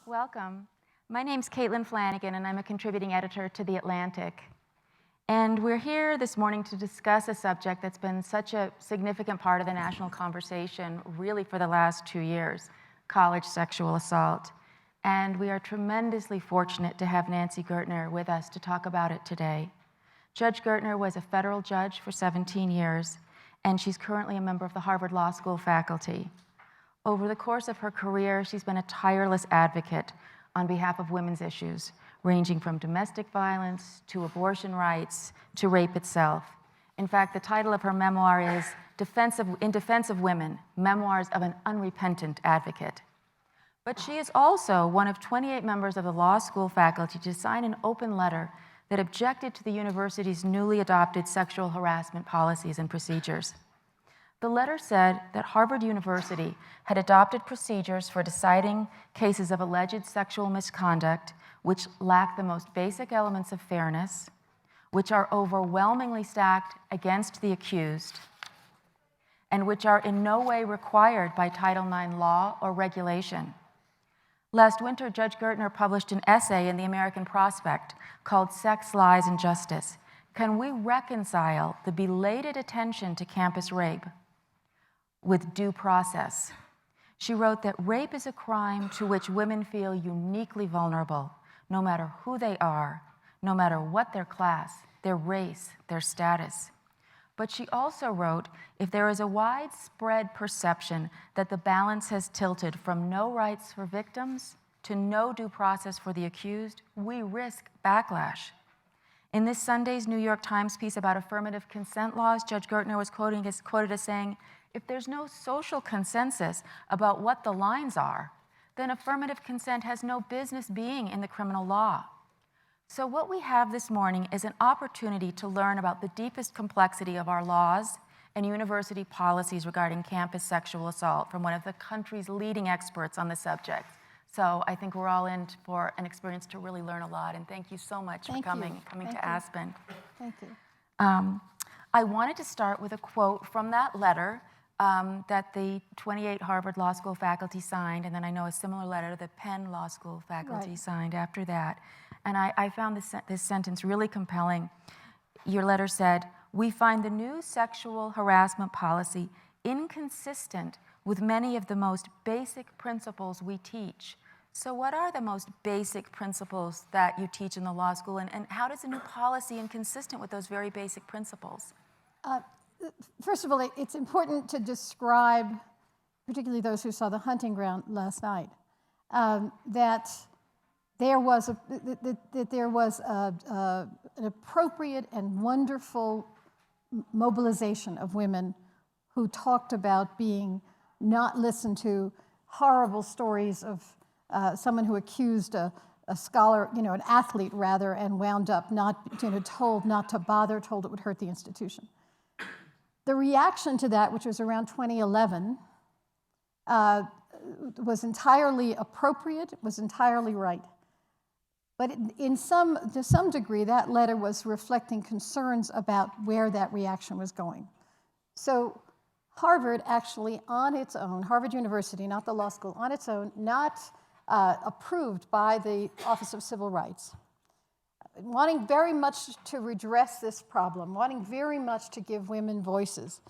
Welcome. My name's Caitlin Flanagan, and I'm a contributing editor to The Atlantic. And we're here this morning to discuss a subject that's been such a significant part of the national conversation, really for the last 2 years, college sexual assault. And we are tremendously fortunate to have Nancy Gertner with us to talk about it today. Judge Gertner was a federal judge for 17 years, and she's currently a member of the Harvard Law School faculty. Over the course of her career, she's been a tireless advocate on behalf of women's issues, ranging from domestic violence to abortion rights to rape itself. In fact, the title of her memoir is In Defense of Women, Memoirs of an Unrepentant Advocate. But she is also one of 28 members of the law school faculty to sign an open letter that objected to the university's newly adopted sexual harassment policies and procedures. The letter said that Harvard University had adopted procedures for deciding cases of alleged sexual misconduct which lack the most basic elements of fairness, which are overwhelmingly stacked against the accused, and which are in no way required by Title IX law or regulation. Last winter, Judge Gertner published an essay in the American Prospect called Sex, Lies, and Justice. Can we reconcile the belated attention to campus rape with due process? She wrote that rape is a crime to which women feel uniquely vulnerable, no matter who they are, no matter what their class, their race, their status. But she also wrote, if there is a widespread perception that the balance has tilted from no rights for victims to no due process for the accused, we risk backlash. In this Sunday's New York Times piece about affirmative consent laws, Judge Gertner was quoted as saying, if there's no social consensus about what the lines are, then affirmative consent has no business being in the criminal law. So what we have this morning is an opportunity to learn about the deepest complexity of our laws and university policies regarding campus sexual assault from one of the country's leading experts on the subject. So I think we're all in for an experience to really learn a lot, and thank you so much for coming to Aspen. Thank you. I wanted to start with a quote from that letter that the 28 Harvard Law School faculty signed, and then I know a similar letter the Penn Law School faculty signed after that. And I found this sentence really compelling. Your letter said, "We find the new sexual harassment policy inconsistent with many of the most basic principles we teach." So what are the most basic principles that you teach in the law school, and how does a new policy inconsistent with those very basic principles? First of all, it's important to describe, particularly those who saw the hunting ground last night, that there was an appropriate and wonderful mobilization of women who talked about being not listened to, horrible stories of someone who accused a scholar, an athlete rather, and wound up not, told not to bother, told it would hurt the institution. The reaction to that, which was around 2011, was entirely appropriate, was entirely right. But to some degree, that letter was reflecting concerns about where that reaction was going. So Harvard actually on its own, Harvard University, not the law school, on its own, not approved by the Office of Civil Rights, wanting very much to redress this problem, wanting very much to give women voices,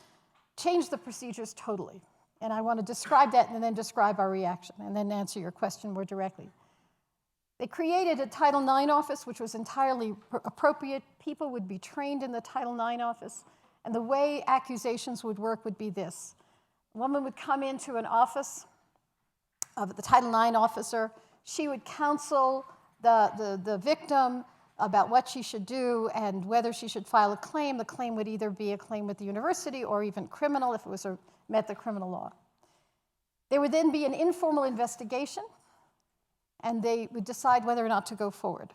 changed the procedures totally. And I want to describe that and then describe our reaction and then answer your question more directly. They created a Title IX office, which was entirely appropriate. People would be trained in the Title IX office. And the way accusations would work would be this. A woman would come into an office of the Title IX officer. She would counsel the victim about what she should do and whether she should file a claim. The claim would either be a claim with the university or even criminal if it met the criminal law. There would then be an informal investigation, and they would decide whether or not to go forward.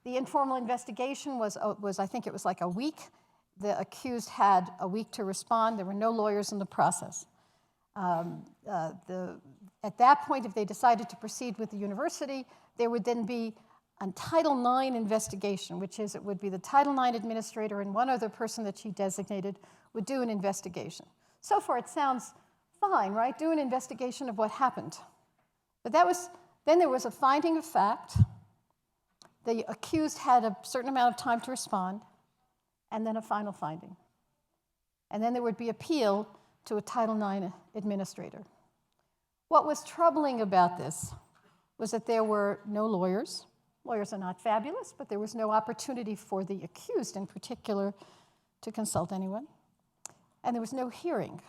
The informal investigation was I think it was like a week. The accused had a week to respond. There were no lawyers in the process. At that point, if they decided to proceed with the university, there would then be a Title IX investigation, which is it would be the Title IX administrator and one other person that she designated would do an investigation. So far, it sounds fine, right? Do an investigation of what happened. But that was Then there was a finding of fact. The accused had a certain amount of time to respond, and then a final finding. And then there would be appeal to a Title IX administrator. What was troubling about this was that there were no lawyers. Lawyers are not fabulous, but there was no opportunity for the accused in particular to consult anyone. And there was no hearing.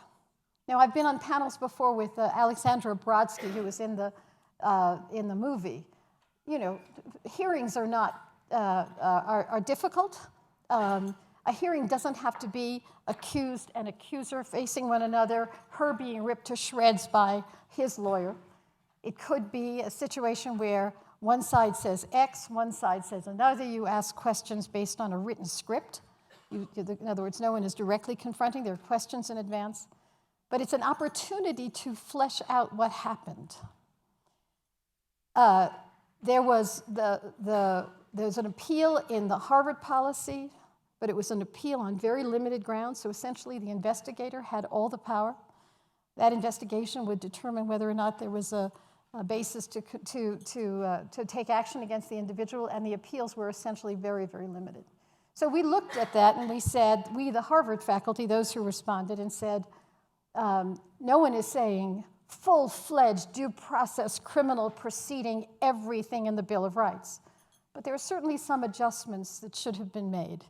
Now, I've been on panels before with Alexandra Brodsky, who was in the movie. You know, hearings are not are difficult. A hearing doesn't have to be accused and accuser facing one another, her being ripped to shreds by his lawyer. It could be a situation where one side says X, one side says another. You ask questions based on a written script. In other words, no one is directly confronting. There are questions in advance. But it's an opportunity to flesh out what happened. There was an appeal in the Harvard policy, but it was an appeal on very limited grounds. So essentially, the investigator had all the power. That investigation would determine whether or not there was a basis to take action against the individual, and the appeals were essentially very, very limited. So we looked at that and we said, we, the Harvard faculty, those who responded, and said, no one is saying full-fledged due process criminal proceeding, everything in the Bill of Rights. But there are certainly some adjustments that should have been made.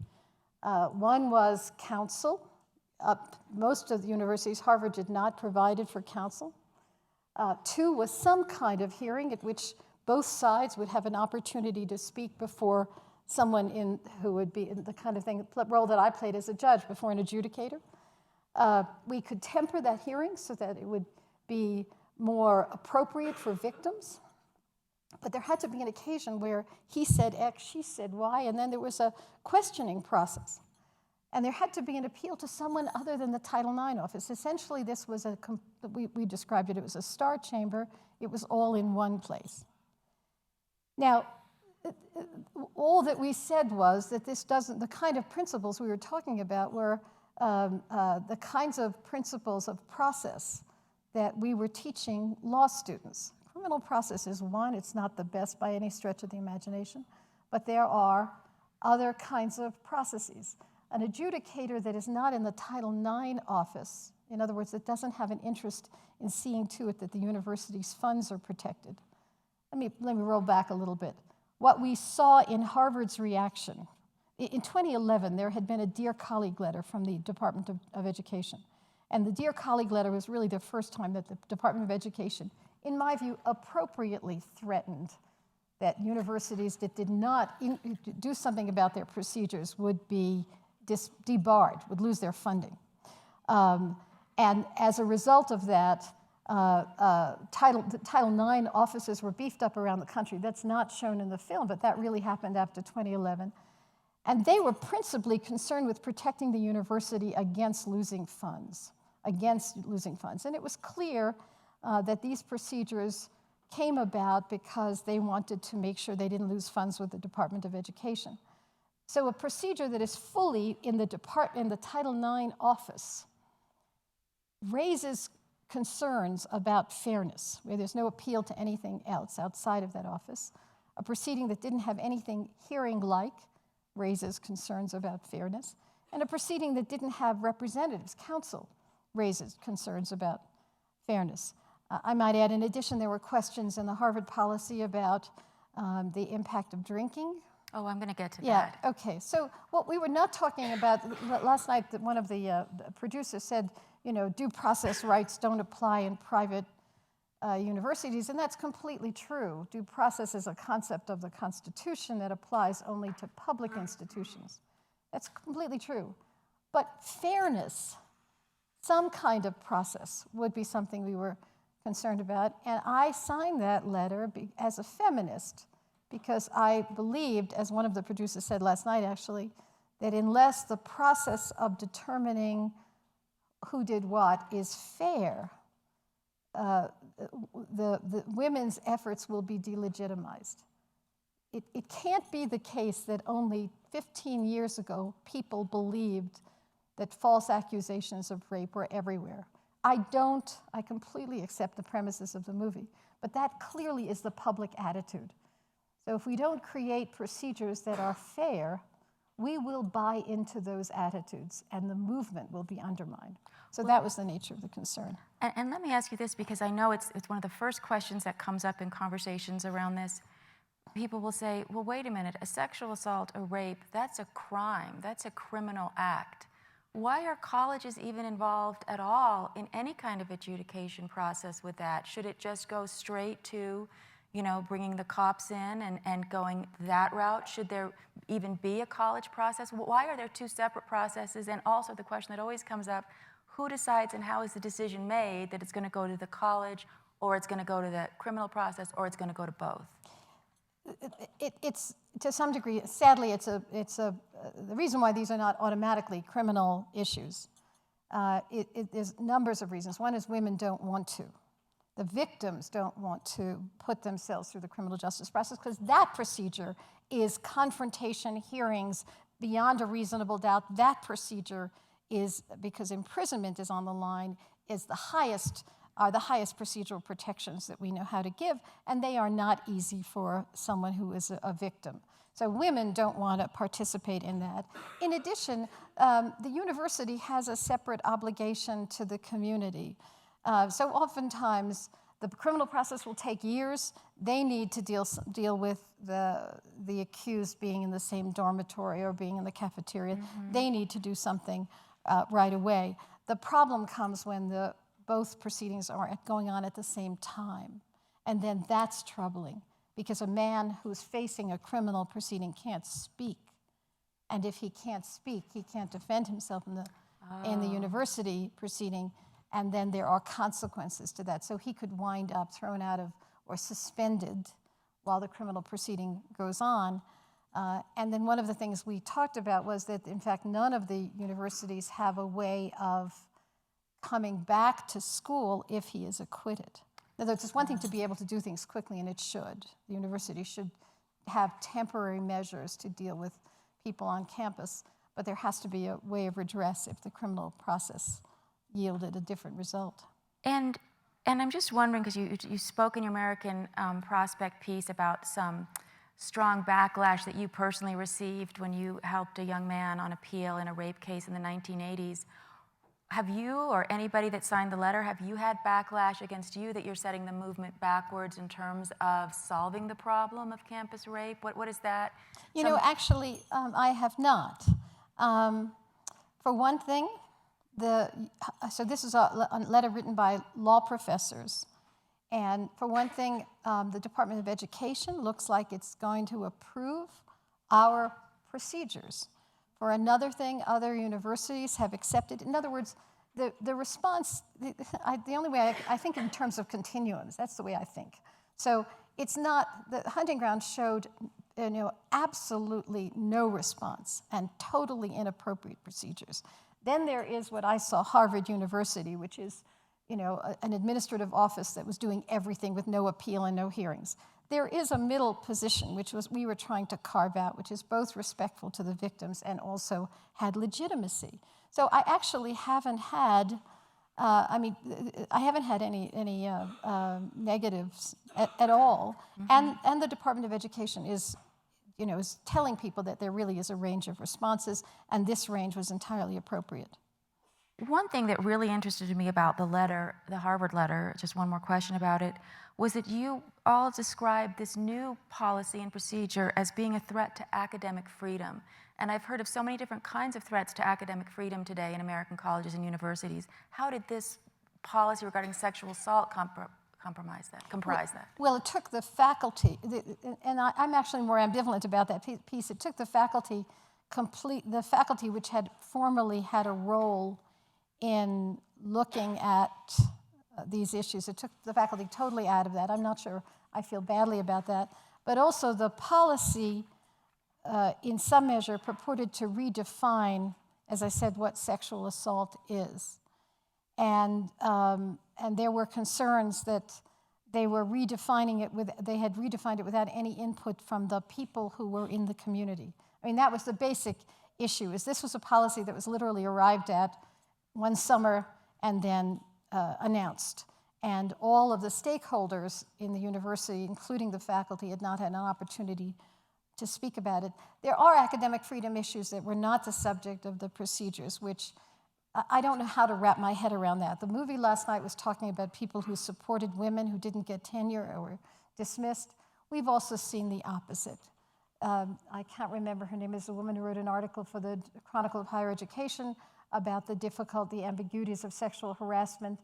One was counsel. Most of the universities, Harvard did not provide it for counsel. Two was some kind of hearing at which both sides would have an opportunity to speak before someone who would be in the kind of role that I played as a judge, before an adjudicator. We could temper that hearing so that it would be more appropriate for victims. But there had to be an occasion where he said X, she said Y, and then there was a questioning process. And there had to be an appeal to someone other than the Title IX office. Essentially, this was we described it was a star chamber. It was all in one place. Now, all that we said was that the kind of principles we were talking about were the kinds of principles of process that we were teaching law students. Criminal process is one. It's not the best by any stretch of the imagination, but there are other kinds of processes. An adjudicator that is not in the Title IX office, in other words, that doesn't have an interest in seeing to it that the university's funds are protected. Let me roll back a little bit. What we saw in Harvard's reaction, in 2011, there had been a Dear Colleague letter from the Department of Education. And the Dear Colleague letter was really the first time that the Department of Education, in my view, appropriately threatened that universities that did not do something about their procedures would be debarred, would lose their funding. And as a result of that, Title IX offices were beefed up around the country. That's not shown in the film, but that really happened after 2011. And they were principally concerned with protecting the university against losing funds. And it was clear that these procedures came about because they wanted to make sure they didn't lose funds with the Department of Education. So a procedure that is fully in the Title IX office raises concerns about fairness, where there's no appeal to anything else outside of that office. A proceeding that didn't have anything hearing-like raises concerns about fairness. And a proceeding that didn't have representatives, counsel, raises concerns about fairness. I might add, in addition, there were questions in the Harvard policy about the impact of drinking. Oh, I'm going to get to that. Yeah, okay. So what we were not talking about, last night one of the producers said, due process rights don't apply in private universities, and that's completely true. Due process is a concept of the Constitution that applies only to public institutions. That's completely true. But fairness, some kind of process, would be something we were concerned about. And I signed that letter as a feminist because I believed, as one of the producers said last night actually, that unless the process of determining who did what is fair, the women's efforts will be delegitimized. It can't be the case that only 15 years ago people believed that false accusations of rape were everywhere. I completely accept the premises of the movie, but that clearly is the public attitude. So if we don't create procedures that are fair, we will buy into those attitudes and the movement will be undermined. So that was the nature of the concern. And let me ask you this, because I know it's one of the first questions that comes up in conversations around this. People will say, well, wait a minute, a sexual assault, a rape, that's a crime, that's a criminal act. Why are colleges even involved at all in any kind of adjudication process with that? Should it just go straight to, bringing the cops in and going that route? Should there even be a college process? Why are there two separate processes? And also the question that always comes up, who decides and how is the decision made that it's going to go to the college, or it's going to go to the criminal process, or it's going to go to both? It's to some degree, sadly, the reason why these are not automatically criminal issues. There's numbers of reasons. One is women don't want to. The victims don't want to put themselves through the criminal justice process because that procedure is confrontation, hearings beyond a reasonable doubt. That procedure is, because imprisonment is on the line, is the highest procedural protections that we know how to give, and they are not easy for someone who is a victim. So women don't want to participate in that. In addition, the university has a separate obligation to the community. So oftentimes, the criminal process will take years. They need to deal with the accused being in the same dormitory or being in the cafeteria. Mm-hmm. They need to do something right away. The problem comes when both proceedings are going on at the same time. And then that's troubling, because a man who's facing a criminal proceeding can't speak. And if he can't speak, he can't defend himself in the university proceeding, and then there are consequences to that. So he could wind up thrown out of or suspended while the criminal proceeding goes on. And then one of the things we talked about was that, in fact, none of the universities have a way of coming back to school if he is acquitted. Now, there's one thing to be able to do things quickly, and it should. The university should have temporary measures to deal with people on campus, but there has to be a way of redress if the criminal process yielded a different result. And I'm just wondering, because you spoke in your American Prospect piece about some strong backlash that you personally received when you helped a young man on appeal in a rape case in the 1980s. Have you, or anybody that signed the letter, have you had backlash against you that you're setting the movement backwards in terms of solving the problem of campus rape? What is that? Actually, I have not. For one thing, so this is a letter written by law professors. And for one thing, the Department of Education looks like it's going to approve our procedures. For another thing, other universities have accepted. In other words, the response, the only way I think in terms of continuums, that's the way I think. So it's not, the hunting ground showed absolutely no response and totally inappropriate procedures. Then there is what I saw Harvard University, which is an administrative office that was doing everything with no appeal and no hearings. There is a middle position, which we were trying to carve out, which is both respectful to the victims and also had legitimacy. So I actually haven't had, I haven't had any negatives at all. Mm-hmm. And the Department of Education is telling people that there really is a range of responses, and this range was entirely appropriate. One thing that really interested me about the letter, the Harvard letter, just one more question about it, was that you all described this new policy and procedure as being a threat to academic freedom. And I've heard of so many different kinds of threats to academic freedom today in American colleges and universities. How did this policy regarding sexual assault comprise that? Well, it took the faculty, and I'm actually more ambivalent about that piece. It took the faculty which had formerly had a role in looking at these issues. It took the faculty totally out of that. I'm not sure I feel badly about that. But also the policy, in some measure, purported to redefine, as I said, what sexual assault is. And there were concerns that they were redefining it they had redefined it without any input from the people who were in the community. I mean, that was the basic issue, is this was a policy that was literally arrived at one summer and then announced, and all of the stakeholders in the university, including the faculty, had not had an opportunity to speak about it. There are academic freedom issues that were not the subject of the procedures, which I don't know how to wrap my head around that. The movie last night was talking about people who supported women who didn't get tenure or were dismissed. We've also seen the opposite. I can't remember her name. Is a woman who wrote an article for the Chronicle of Higher Education about the ambiguities of sexual harassment.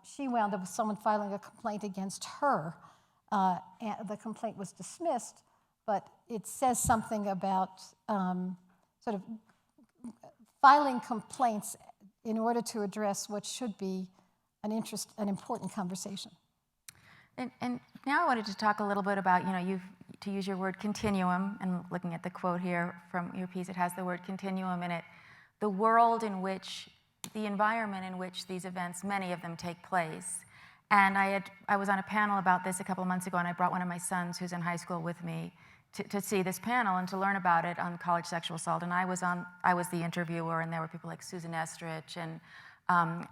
She wound up with someone filing a complaint against her. And the complaint was dismissed, but it says something about sort of filing complaints in order to address what should be an important conversation. And now I wanted to talk a little bit about, to use your word continuum, and looking at the quote here from your piece, it has the word continuum in it, the world in which, the environment in which these events, many of them take place. And I was on a panel about this a couple of months ago, and I brought one of my sons who's in high school with me to see this panel and to learn about it on college sexual assault. And I was the interviewer, and there were people like Susan Estrich and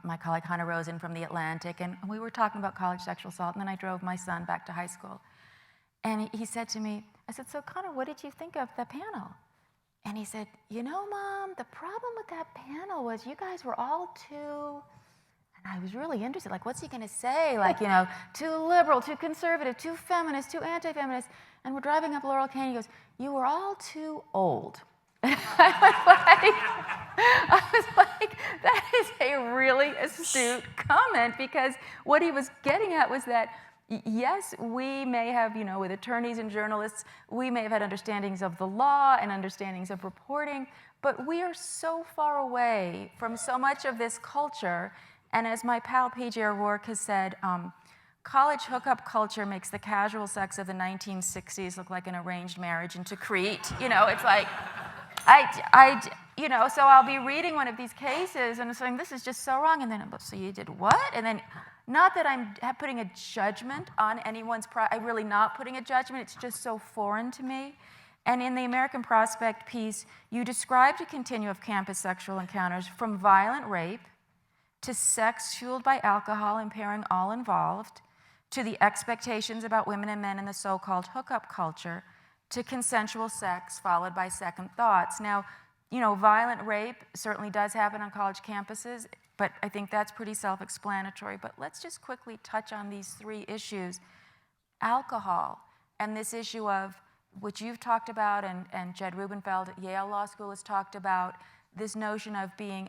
my colleague Hannah Rosen from The Atlantic, and we were talking about college sexual assault, and then I drove my son back to high school. And he said to me, I said, "So Connor, what did you think of the panel?" And he said, Mom, the problem with that panel was you guys were all too, and I was really interested, like, what's he gonna say? Like, too liberal, too conservative, too feminist, too anti-feminist. And we're driving up Laurel Canyon, he goes, "You were all too old." I was like, that is a really astute comment, because what he was getting at was that, yes, we may have, with attorneys and journalists, we may have had understandings of the law and understandings of reporting, but we are so far away from so much of this culture. And as my pal P.J. O'Rourke has said, college hookup culture makes the casual sex of the 1960s look like an arranged marriage into Crete. It's like, so I'll be reading one of these cases and saying, this is just so wrong. And then, so you did what? And then, not that I'm putting a judgment on anyone's, I'm really not putting a judgment. It's just so foreign to me. And in the American Prospect piece, you described a continuum of campus sexual encounters from violent rape to sex fueled by alcohol impairing all involved, to the expectations about women and men in the so-called hookup culture, to consensual sex followed by second thoughts. Now, violent rape certainly does happen on college campuses, but I think that's pretty self-explanatory. But let's just quickly touch on these three issues. Alcohol, and this issue of, which you've talked about, and Jed Rubenfeld at Yale Law School has talked about, this notion of being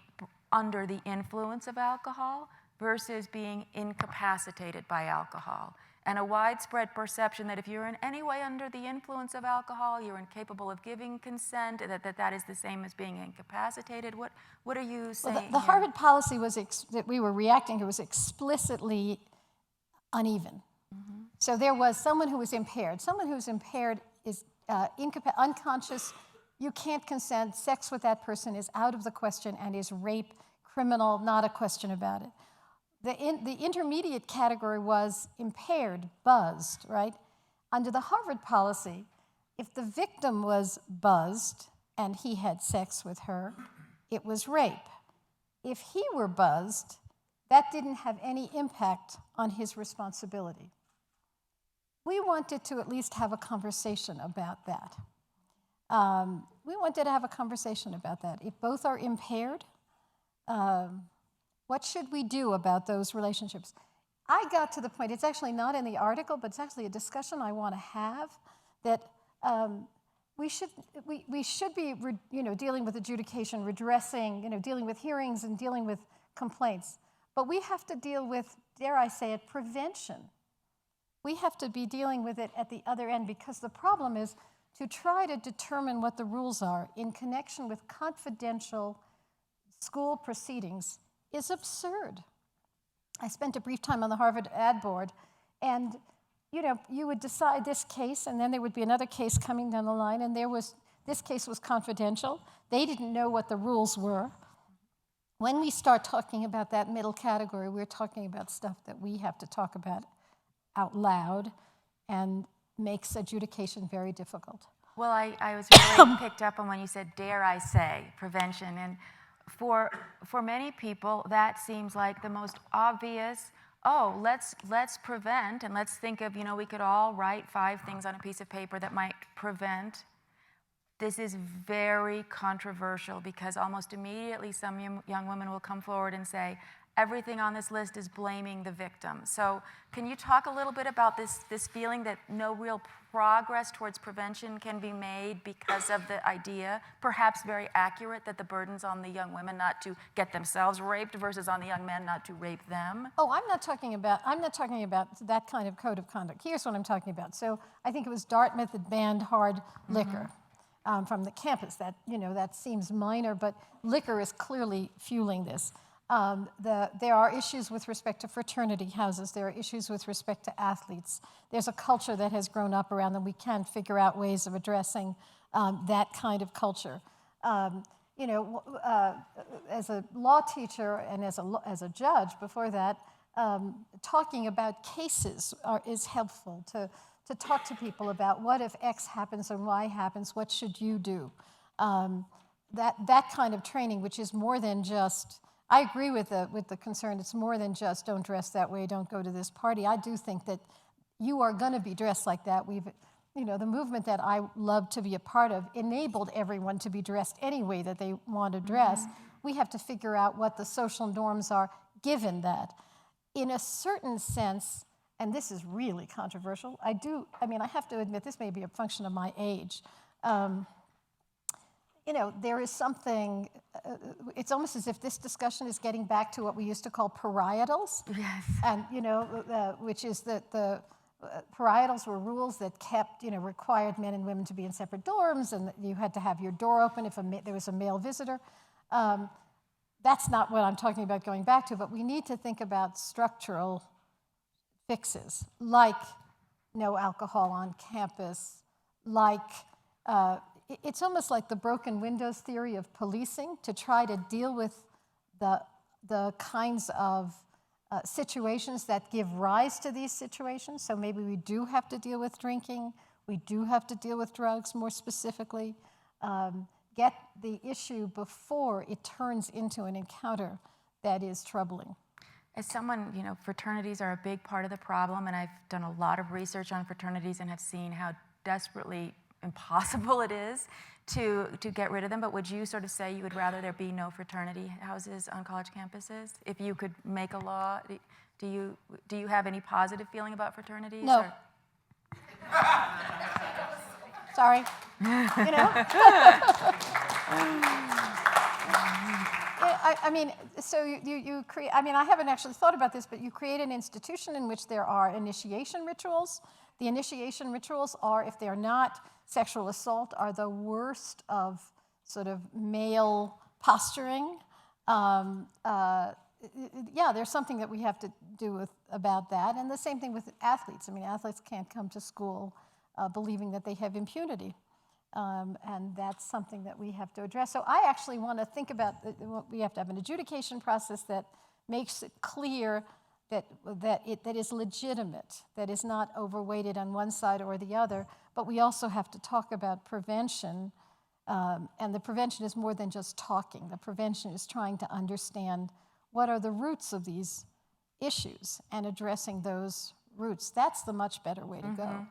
under the influence of alcohol versus being incapacitated by alcohol. And a widespread perception that if you're in any way under the influence of alcohol, you're incapable of giving consent, that is the same as being incapacitated. What are you saying? Well, the Harvard policy that we were reacting to was explicitly uneven. Mm-hmm. So there was someone who was impaired. Someone who's impaired is unconscious. You can't consent. Sex with that person is out of the question and is rape, criminal, not a question about it. The intermediate category was impaired, buzzed, right? Under the Harvard policy, if the victim was buzzed and he had sex with her, it was rape. If he were buzzed, that didn't have any impact on his responsibility. We wanted to at least have a conversation about that. If both are impaired, what should we do about those relationships? I got to the point, it's actually not in the article, but it's actually a discussion I want to have, that we should be dealing with adjudication, redressing, dealing with hearings and dealing with complaints. But we have to deal with, dare I say it, prevention. We have to be dealing with it at the other end, because the problem is to try to determine what the rules are in connection with confidential school proceedings is absurd. I spent a brief time on the Harvard ad board, and you would decide this case, and then there would be another case coming down the line, and this case was confidential. They didn't know what the rules were. When we start talking about that middle category, we're talking about stuff that we have to talk about out loud and makes adjudication very difficult. Well, I was really picked up on when you said, dare I say, prevention. And for many people, that seems like the most obvious, oh, let's prevent, and let's think of, we could all write 5 things on a piece of paper that might prevent. This is very controversial because almost immediately some young women will come forward and say, everything on this list is blaming the victim. So can you talk a little bit about this feeling that no real progress towards prevention can be made because of the idea, perhaps very accurate, that the burden's on the young women not to get themselves raped versus on the young men not to rape them? Oh, I'm not talking about that kind of code of conduct. Here's what I'm talking about. So I think it was Dartmouth that banned hard liquor from the campus. That that seems minor, but liquor is clearly fueling this. There are issues with respect to fraternity houses. There are issues with respect to athletes. There's a culture that has grown up around them. We can't figure out ways of addressing that kind of culture. As a law teacher and as a judge before that, talking about cases is helpful to talk to people about what if X happens and Y happens, what should you do? That kind of training, which is more than just, I agree with the concern, it's more than just don't dress that way, don't go to this party. I do think that you are going to be dressed like that. The movement that I love to be a part of enabled everyone to be dressed any way that they want to dress. We have to figure out what the social norms are given that. In a certain sense, and this is really controversial, I have to admit this may be a function of my age. There is something, it's almost as if this discussion is getting back to what we used to call parietals. Yes. And, which is that the parietals were rules that required men and women to be in separate dorms, and you had to have your door open if there was a male visitor. That's not what I'm talking about going back to, but we need to think about structural fixes, like no alcohol on campus, like it's almost like the broken windows theory of policing to try to deal with the kinds of situations that give rise to these situations. So maybe we do have to deal with drinking, we do have to deal with drugs more specifically, get the issue before it turns into an encounter that is troubling. As someone, fraternities are a big part of the problem, and I've done a lot of research on fraternities and have seen how desperately impossible it is to get rid of them. But would you sort of say you would rather there be no fraternity houses on college campuses? If you could make a law, do you have any positive feeling about fraternities? No. Or? Sorry. So you create, I haven't actually thought about this, but you create an institution in which there are initiation rituals. The initiation rituals are, if they're not sexual assault, are the worst of sort of male posturing. There's something that we have to do about that. And the same thing with athletes. Athletes can't come to school believing that they have impunity. And that's something that we have to address. So I actually want to think about, we have to have an adjudication process that makes it clear that is legitimate, that is not overweighted on one side or the other, but we also have to talk about prevention, and the prevention is more than just talking. The prevention is trying to understand what are the roots of these issues and addressing those roots. That's the much better way to go.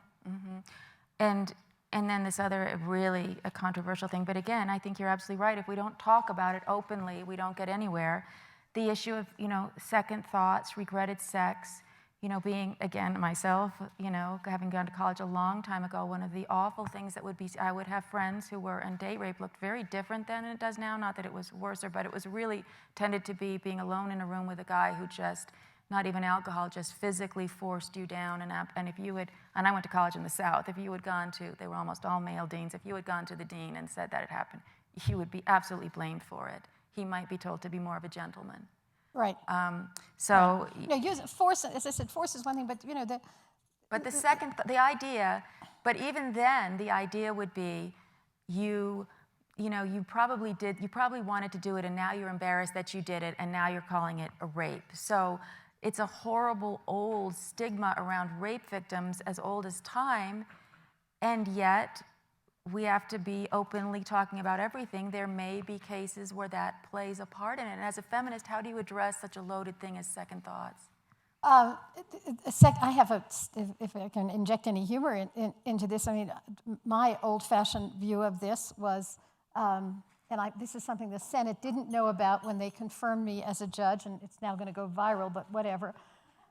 And then this other really a controversial thing, but again, I think you're absolutely right. If we don't talk about it openly, we don't get anywhere. The issue of, second thoughts, regretted sex, being, again, myself, having gone to college a long time ago, one of the awful things that would be, I would have friends who were, and date rape looked very different then than it does now. Not that it was worse, but it was really tended to be being alone in a room with a guy who just, not even alcohol, just physically forced you down. And if you had, and I went to college in the South, if you had gone to, they were almost all male deans, if you had gone to the dean and said that it happened, he would be absolutely blamed for it. He might be told to be more of a gentleman. Right. So. Right. Force, as I said, force is one thing, but But the idea, but even then, the idea would be you probably wanted to do it, and now you're embarrassed that you did it, and now you're calling it a rape. So it's a horrible old stigma around rape victims, as old as time, and yet we have to be openly talking about everything. There may be cases where that plays a part in it. And as a feminist, how do you address such a loaded thing as second thoughts? I have if I can inject any humor into this, I mean, my old-fashioned view of this was, this is something the Senate didn't know about when they confirmed me as a judge, and it's now going to go viral, but whatever.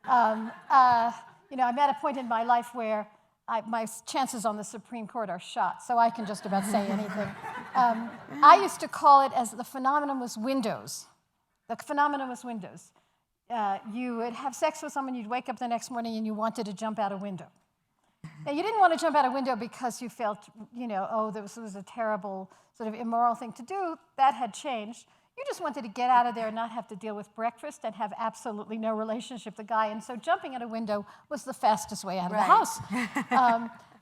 I'm at a point in my life where my chances on the Supreme Court are shot, so I can just about say anything. I used to call it as the phenomenon was windows. The phenomenon was windows. You would have sex with someone, you'd wake up the next morning and you wanted to jump out a window. Now, you didn't want to jump out a window because you felt, this was a terrible, sort of immoral thing to do. That had changed. You just wanted to get out of there and not have to deal with breakfast and have absolutely no relationship with the guy. And so jumping out a window was the fastest way out of the house.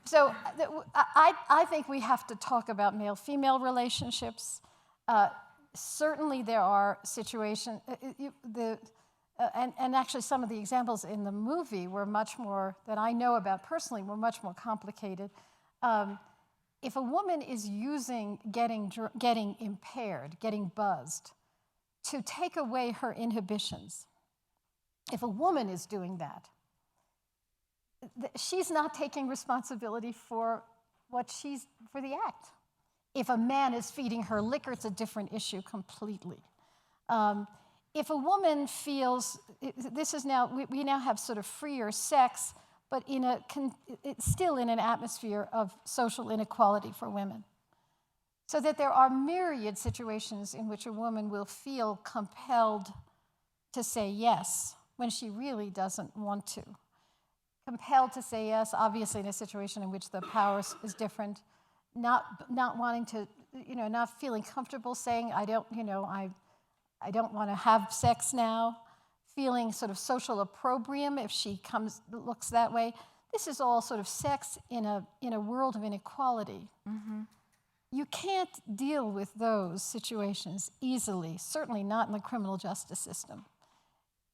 I think we have to talk about male-female relationships. Certainly there are situations, and actually some of the examples in the movie were much more, that I know about personally, were much more complicated. If a woman is using getting impaired, getting buzzed, to take away her inhibitions, if a woman is doing that, she's not taking responsibility for the act. If a man is feeding her liquor, it's a different issue completely. If a woman feels, we now have sort of freer sex, but it's still in an atmosphere of social inequality for women. So that there are myriad situations in which a woman will feel compelled to say yes when she really doesn't want to. Compelled to say yes, obviously in a situation in which the power is different, not wanting to, not feeling comfortable saying, I don't want to have sex now, feeling sort of social opprobrium if she looks that way. This is all sort of sex in a world of inequality. Mm-hmm. You can't deal with those situations easily, certainly not in the criminal justice system.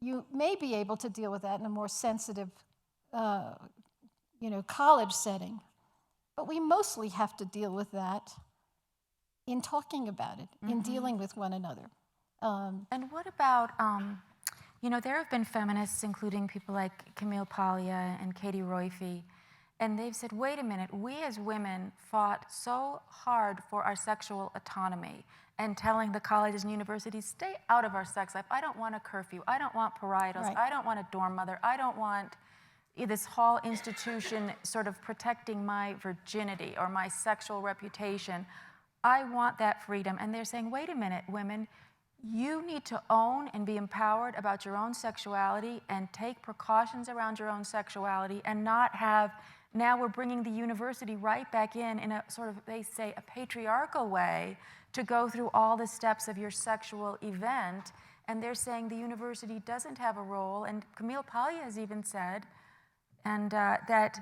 You may be able to deal with that in a more sensitive, college setting, but we mostly have to deal with that in talking about it, mm-hmm. in dealing with one another. And what about, there have been feminists, including people like Camille Paglia and Katie Roiphe, and they've said, wait a minute, we as women fought so hard for our sexual autonomy and telling the colleges and universities, stay out of our sex life. I don't want a curfew. I don't want parietals. Right. I don't want a dorm mother. I don't want this whole institution sort of protecting my virginity or my sexual reputation. I want that freedom. And they're saying, wait a minute, women, you need to own and be empowered about your own sexuality and take precautions around your own sexuality and not have, now we're bringing the university right back in a sort of, they say, a patriarchal way to go through all the steps of your sexual event. And they're saying the university doesn't have a role. And Camille Paglia has even said, and that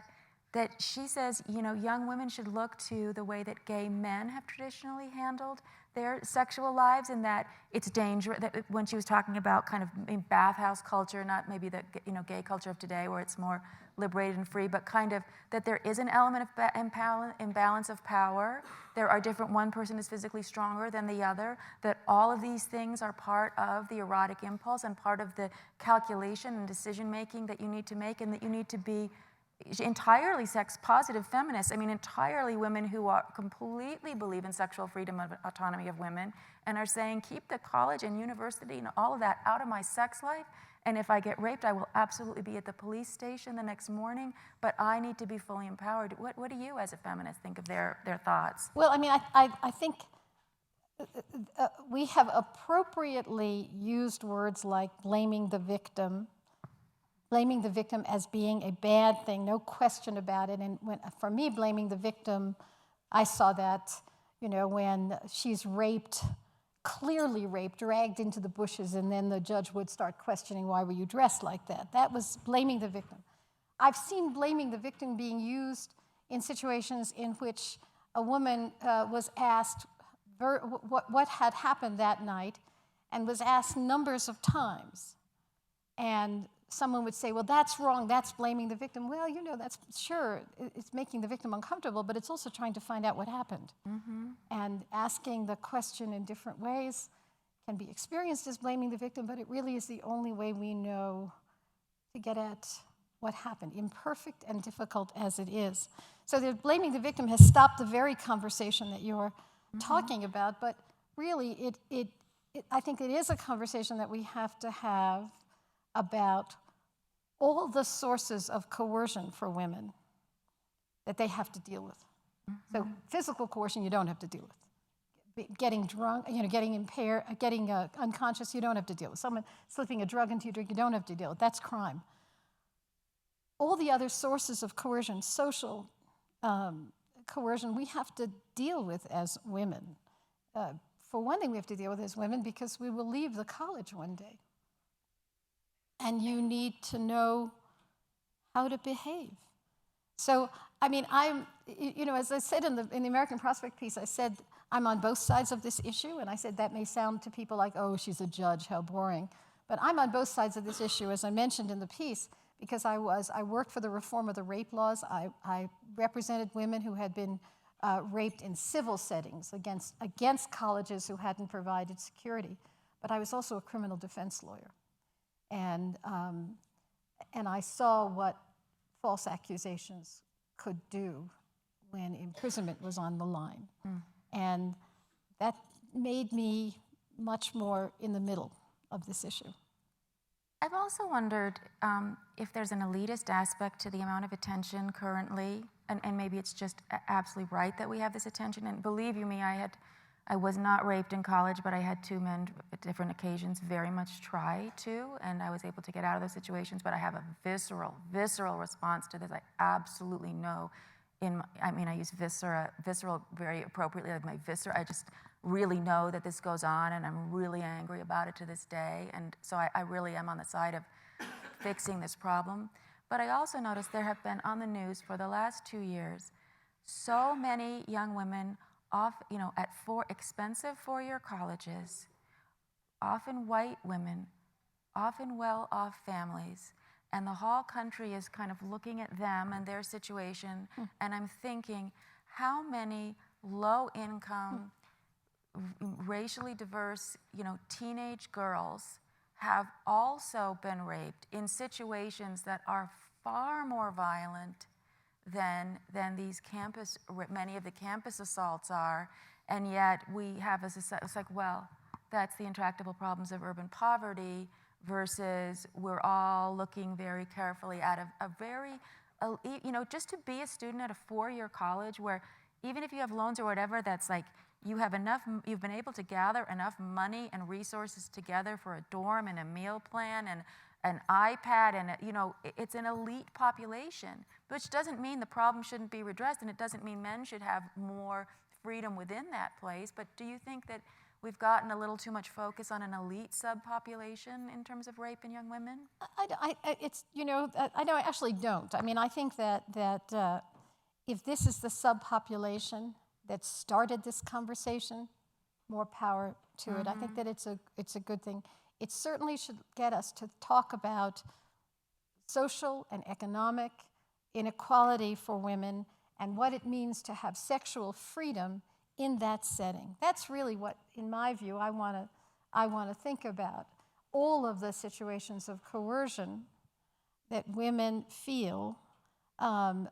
she says, young women should look to the way that gay men have traditionally handled their sexual lives, and that it's dangerous. That when she was talking about kind of bathhouse culture, not maybe the gay culture of today where it's more liberated and free, but kind of that there is an element of imbalance of power. There are different, one person is physically stronger than the other, that all of these things are part of the erotic impulse and part of the calculation and decision making that you need to make, and that you need to be entirely sex-positive feminists. I mean, entirely women who completely believe in sexual freedom and autonomy of women and are saying, keep the college and university and all of that out of my sex life, and if I get raped, I will absolutely be at the police station the next morning, but I need to be fully empowered. What do you, as a feminist, think of their thoughts? Well, I mean, I think we have appropriately used words like blaming the victim as being a bad thing, no question about it. And for me, blaming the victim, I saw that, when she's raped, clearly raped, dragged into the bushes, and then the judge would start questioning, why were you dressed like that? That was blaming the victim. I've seen blaming the victim being used in situations in which a woman was asked what had happened that night and was asked numbers of times. And someone would say, well, that's wrong, that's blaming the victim. Well, you know, that's sure, it's making the victim uncomfortable, but it's also trying to find out what happened. And asking the question in different ways can be experienced as blaming the victim, but it really is the only way we know to get at what happened, imperfect and difficult as it is. So the blaming the victim has stopped the very conversation that you're talking about, but really I think it is a conversation that we have to have about all the sources of coercion for women that they have to deal with. So physical coercion you don't have to deal with. Getting drunk, you know, getting impaired, getting unconscious, you don't have to deal with. Someone slipping a drug into your drink, you don't have to deal with. That's crime. All the other sources of coercion, social coercion, we have to deal with as women. For one thing, we have to deal with as women because we will leave the college one day. And you need to know how to behave. So, I mean, you know, as I said in the American Prospect piece, I said I'm on both sides of this issue, and I said that may sound to people like, oh, she's a judge, how boring. But I'm on both sides of this issue, as I mentioned in the piece, because I worked for the reform of the rape laws. I represented women who had been raped in civil settings against colleges who hadn't provided security. But I was also a criminal defense lawyer. And I saw what false accusations could do when imprisonment was on the line. And that made me much more in the middle of this issue. I've also wondered if there's an elitist aspect to the amount of attention currently, and maybe it's just absolutely right that we have this attention. And believe you me, I was not raped in college, but I had two men at different occasions very much try to, and I was able to get out of those situations, but I have a visceral response to this. I absolutely know I use visceral very appropriately, like my viscera. I just really know that this goes on, and I'm really angry about it to this day, and so I really am on the side of fixing this problem. But I also noticed there have been on the news for the last 2 years so many young women at expensive four-year colleges, often white women, often well-off families, and the whole country is kind of looking at them and their situation, and I'm thinking, how many low-income, racially diverse, teenage girls have also been raped in situations that are far more violent than many of the campus assaults are, and yet we have a society, it's like, well, that's the intractable problems of urban poverty versus we're all looking very carefully at a very, just to be a student at a four-year college where even if you have loans or whatever, that's like, you've been able to gather enough money and resources together for a dorm and a meal plan and an iPad, and it's an elite population, which doesn't mean the problem shouldn't be redressed, and it doesn't mean men should have more freedom within that place. But do you think that we've gotten a little too much focus on an elite subpopulation in terms of rape in young women? I actually don't. I mean, I think that if this is the subpopulation that started this conversation, more power to it. I think that it's a good thing. It certainly should get us to talk about social and economic inequality for women and what it means to have sexual freedom in that setting. That's really what, in my view, I want to think about. All of the situations of coercion that women feel, and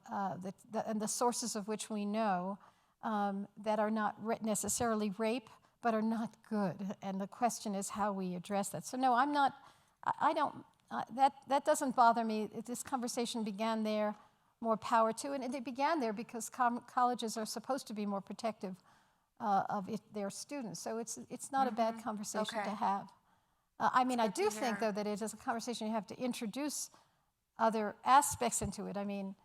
the sources of which we know, that are not necessarily rape, but are not good. And the question is how we address that. So no, that doesn't bother me. This conversation began there, more power to it. And it began there because colleges are supposed to be more protective of their students. So it's not a bad conversation to have. I do think, though, that it is a conversation you have to introduce other aspects into it. I mean,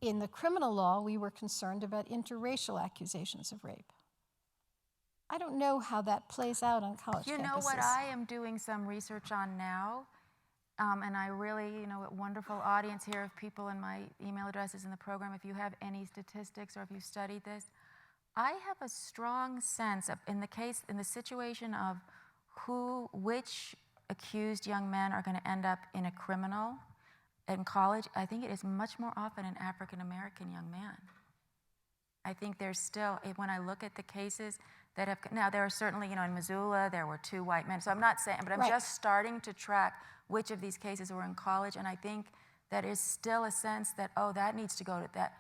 in the criminal law, we were concerned about interracial accusations of rape. I don't know how that plays out on college campuses. You know what I am doing some research on now, and I really, a wonderful audience here of people, and my email address is in the program if you have any statistics or if you've studied this. I have a strong sense of, in the situation of which accused young men are going to end up in a criminal in college, I think it is much more often an African-American young man. I think there's still, when I look at the cases that have, now there are certainly, in Missoula, there were 2 white men. So I'm not saying, but I'm just starting to track which of these cases were in college. And I think that is still a sense that, that needs to go to that.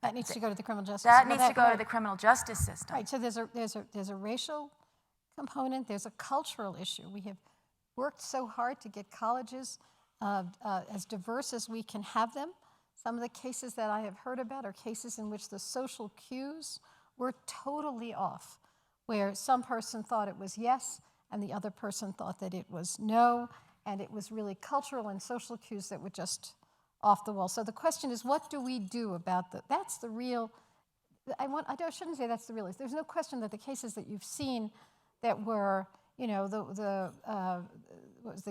That needs to go to the criminal justice. That needs to go to the criminal justice system. Right, so there's a racial component, there's a cultural issue. We have worked so hard to get colleges as diverse as we can have them. Some of the cases that I have heard about are cases in which the social cues were totally off, where some person thought it was yes, and the other person thought that it was no, and it was really cultural and social cues that were just off the wall. So the question is, what do we do about that's the real, I shouldn't say that's the real, there's no question that the cases that you've seen that were, the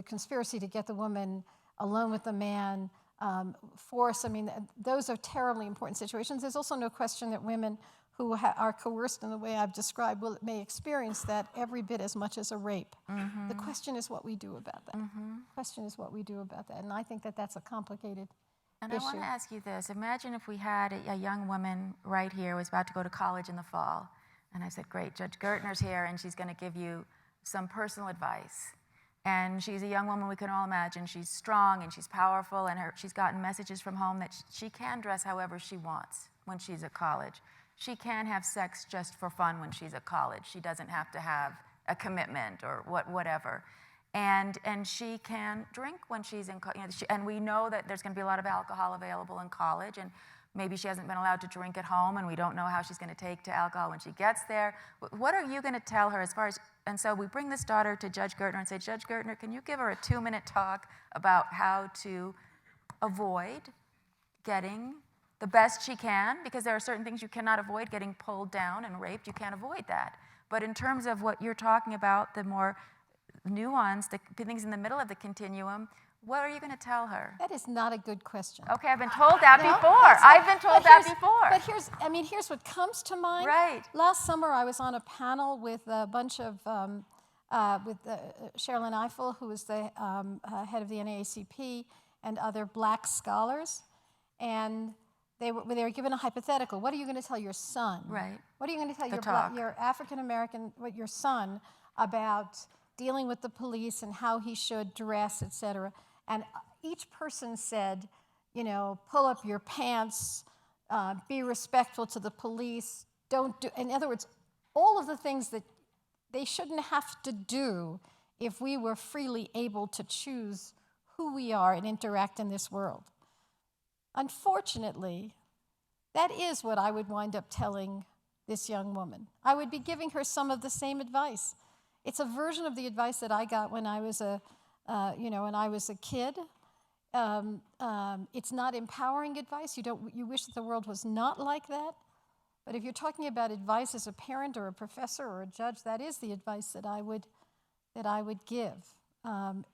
conspiracy to get the woman alone with the man, force, those are terribly important situations. There's also no question that women who are coerced in the way I've described may experience that every bit as much as a rape. Mm-hmm. The question is what we do about that. Mm-hmm. The question is what we do about that. And I think that that's a complicated issue. I want to ask you this. Imagine if we had a young woman right here who was about to go to college in the fall. And I said, great, Judge Gertner's here, and she's going to give you some personal advice. And she's a young woman we can all imagine. She's strong and she's powerful, and she's gotten messages from home that she can dress however she wants when she's at college. She can have sex just for fun when she's at college. She doesn't have to have a commitment or whatever. And she can drink when she's in college. And we know that there's going to be a lot of alcohol available in college, and maybe she hasn't been allowed to drink at home, and we don't know how she's going to take to alcohol when she gets there. What are you going to tell her as far as, and so we bring this daughter to Judge Gertner and say, Judge Gertner, can you give her a 2-minute talk about how to avoid getting the best she can? Because there are certain things you cannot avoid, getting pulled down and raped, you can't avoid that. But in terms of what you're talking about, the more nuanced, the things in the middle of the continuum, what are you going to tell her? That is not a good question. Okay, I've been told that before. I've been told that before. But here's what comes to mind. Right. Last summer, I was on a panel with a bunch of, with Sherilyn Ifill, who is the head of the NAACP, and other black scholars. And they were given a hypothetical. What are you going to tell your son? Right. What are you going to tell your African-American, your son, about dealing with the police and how he should dress, et cetera? And each person said, pull up your pants, be respectful to the police, don't do, in other words, all of the things that they shouldn't have to do if we were freely able to choose who we are and interact in this world. Unfortunately, that is what I would wind up telling this young woman. I would be giving her some of the same advice. It's a version of the advice that I got when I was a kid. It's not empowering advice. You wish that the world was not like that. But if you're talking about advice as a parent or a professor or a judge, that is the advice that I would give.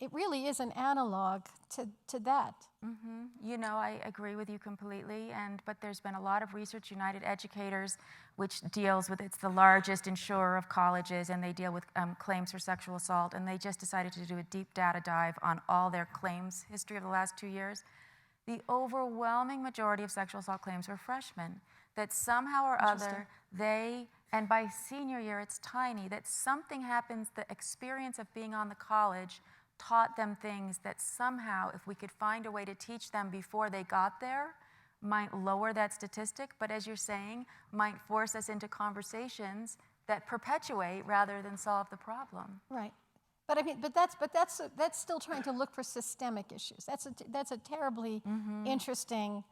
It really is an analog to that. Mm-hmm. I agree with you completely. But there's been a lot of research, United Educators, which deals with, it's the largest insurer of colleges, and they deal with claims for sexual assault. And they just decided to do a deep data dive on all their claims history of the last 2 years. The overwhelming majority of sexual assault claims were freshmen. That somehow or other, and by senior year, it's tiny, that something happens, the experience of being on the college taught them things that somehow, if we could find a way to teach them before they got there, might lower that statistic, but as you're saying, might force us into conversations that perpetuate rather than solve the problem. Right. But that's still trying to look for systemic issues. That's a terribly interesting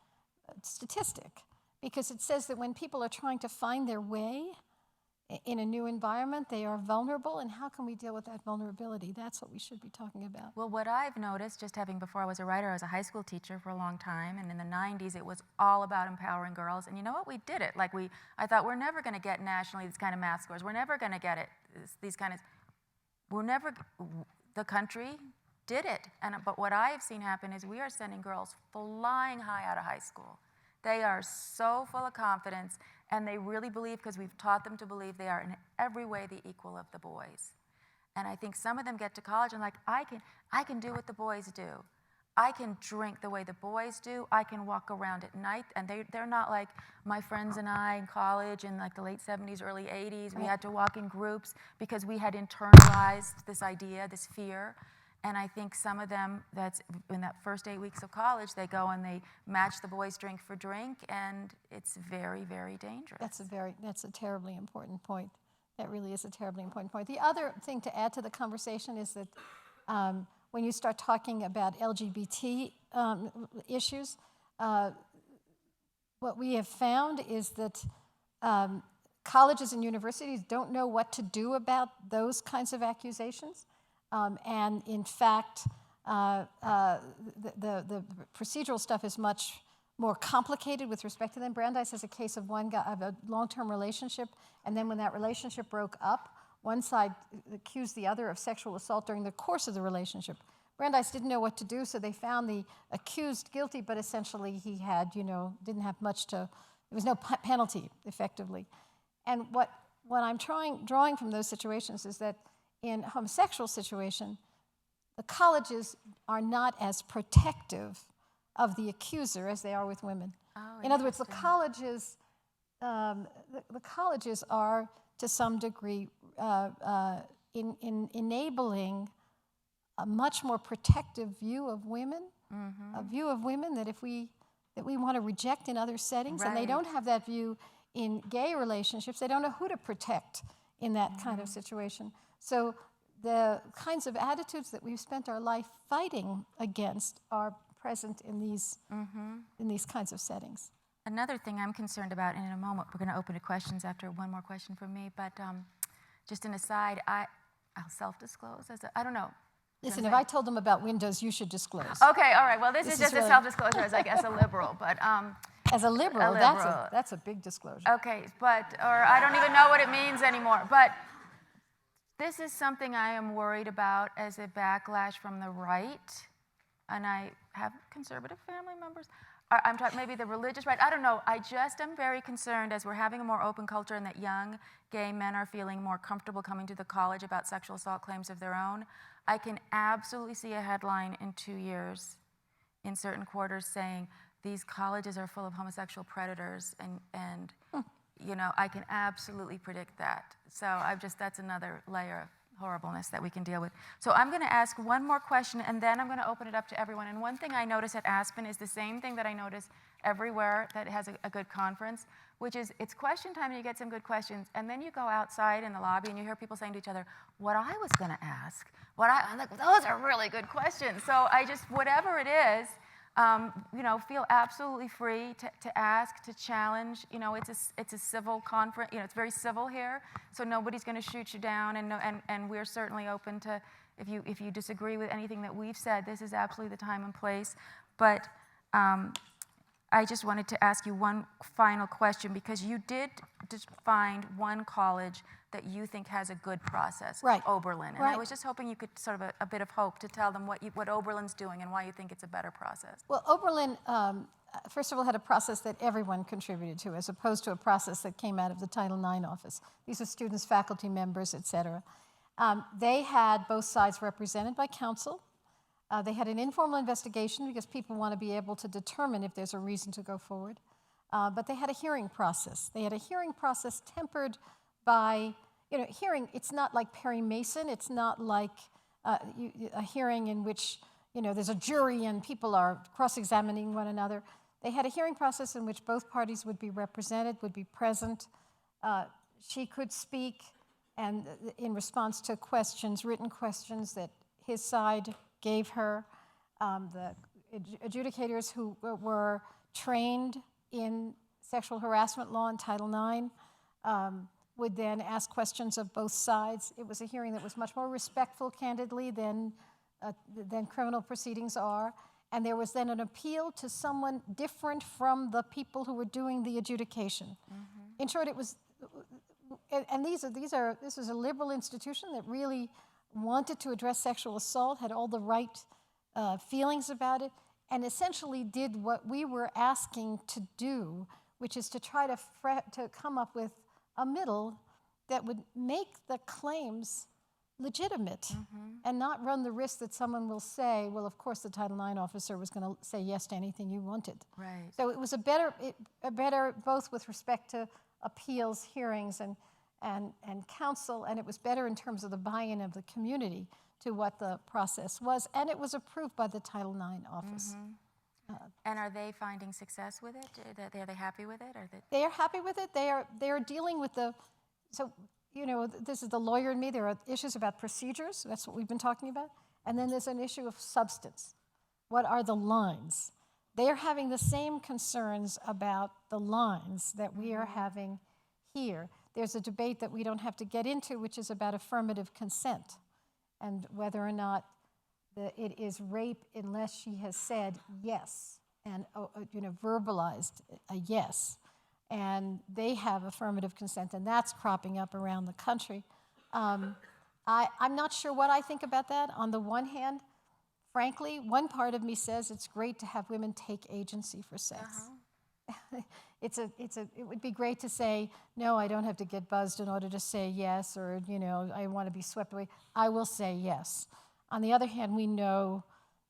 statistic, because it says that when people are trying to find their way in a new environment, they are vulnerable, and how can we deal with that vulnerability? That's what we should be talking about. Well, what I've noticed, just having, before I was a writer, I was a high school teacher for a long time, and in the 90s, it was all about empowering girls, and you know what? We did it. I thought, we're never going to get nationally these kind of math scores. We're never going to get it, the country did it. But what I have seen happen is we are sending girls flying high out of high school. They are so full of confidence, and they really believe, because we've taught them to believe, they are in every way the equal of the boys. And I think some of them get to college and like, I can do what the boys do. I can drink the way the boys do. I can walk around at night. And they're not like my friends and I in college in like the late 70s, early 80s. We had to walk in groups because we had internalized this idea, this fear. And I think some of them, that's in that first 8 weeks of college, they go and they match the boys' drink for drink, and it's very, very dangerous. That's a terribly important point. That really is a terribly important point. The other thing to add to the conversation is that when you start talking about LGBT issues, what we have found is that colleges and universities don't know what to do about those kinds of accusations. And in fact, the procedural stuff is much more complicated with respect to them. Brandeis has a case of one guy of a long-term relationship, and then when that relationship broke up, one side accused the other of sexual assault during the course of the relationship. Brandeis didn't know what to do, so they found the accused guilty, but essentially he had, didn't have much to, there was no penalty, effectively. And what I'm drawing from those situations is that in a homosexual situation, the colleges are not as protective of the accuser as they are with women. Oh, in other words, the colleges are, to some degree, in enabling a much more protective view of women, a view of women that we want to reject in other settings, and they don't have that view in gay relationships. They don't know who to protect in that kind of situation. So the kinds of attitudes that we've spent our life fighting against are present in these kinds of settings. Another thing I'm concerned about, and in a moment we're going to open to questions after one more question from me, but just an aside, I'll self-disclose I don't know. Listen, if I told them about Windows, you should disclose. Okay, all right. Well, this is just really a self-disclosure as, I guess, a liberal, but as a liberal, that's a big disclosure. Okay, or I don't even know what it means anymore. But this is something I am worried about as a backlash from the right, and I have conservative family members. I'm talking maybe the religious right. I don't know. I just am very concerned as we're having a more open culture and that young gay men are feeling more comfortable coming to the college about sexual assault claims of their own. I can absolutely see a headline in 2 years in certain quarters saying these colleges are full of homosexual predators, and I can absolutely predict that. So that's another layer of horribleness that we can deal with. So I'm going to ask one more question, and then I'm going to open it up to everyone. And one thing I notice at Aspen is the same thing that I notice everywhere that has a good conference, which is it's question time and you get some good questions, and then you go outside in the lobby and you hear people saying to each other, what I was going to ask, I'm like, those are really good questions. So I just, whatever it is, feel absolutely free to ask, to challenge. It's a civil conference. It's very civil here, so nobody's going to shoot you down, and we're certainly open to, if you disagree with anything that we've said, this is absolutely the time and place. But I just wanted to ask you one final question, because you did just find one college that you think has a good process, right. Oberlin. And I was just hoping you could sort of a bit of hope to tell them what Oberlin's doing and why you think it's a better process. Well, Oberlin, first of all, had a process that everyone contributed to, as opposed to a process that came out of the Title IX office. These are students, faculty members, et cetera. They had both sides represented by counsel. They had an informal investigation because people want to be able to determine if there's a reason to go forward. But they had a hearing process. They had a hearing process tempered by, hearing, it's not like Perry Mason. It's not like a hearing in which, there's a jury and people are cross-examining one another. They had a hearing process in which both parties would be represented, would be present. She could speak, and in response to questions, written questions that his side gave her. The adjudicators who were trained in sexual harassment law and Title IX would then ask questions of both sides. It was a hearing that was much more respectful, candidly, than criminal proceedings are. And there was then an appeal to someone different from the people who were doing the adjudication. In short, it was, and this was a liberal institution that really wanted to address sexual assault, had all the right feelings about it, and essentially did what we were asking to do, which is to try to come up with a middle that would make the claims legitimate and not run the risk that someone will say, well, of course the Title IX officer was going to say yes to anything you wanted. Right. So it was a better both with respect to appeals, hearings, and counsel, and it was better in terms of the buy-in of the community to what the process was, and it was approved by the Title IX office. And are they finding success with it? Are they happy with it? They are happy with it. They are dealing with this is the lawyer in me. There are issues about procedures. That's what we've been talking about. And then there's an issue of substance. What are the lines? They are having the same concerns about the lines that we are having here. There's a debate that we don't have to get into, which is about affirmative consent and whether or not it is rape unless she has said yes and verbalized a yes. And they have affirmative consent, and that's cropping up around the country. I'm not sure what I think about that. On the one hand, frankly, one part of me says it's great to have women take agency for sex. It would be great to say, no, I don't have to get buzzed in order to say yes, or I want to be swept away. I will say yes. On the other hand, we know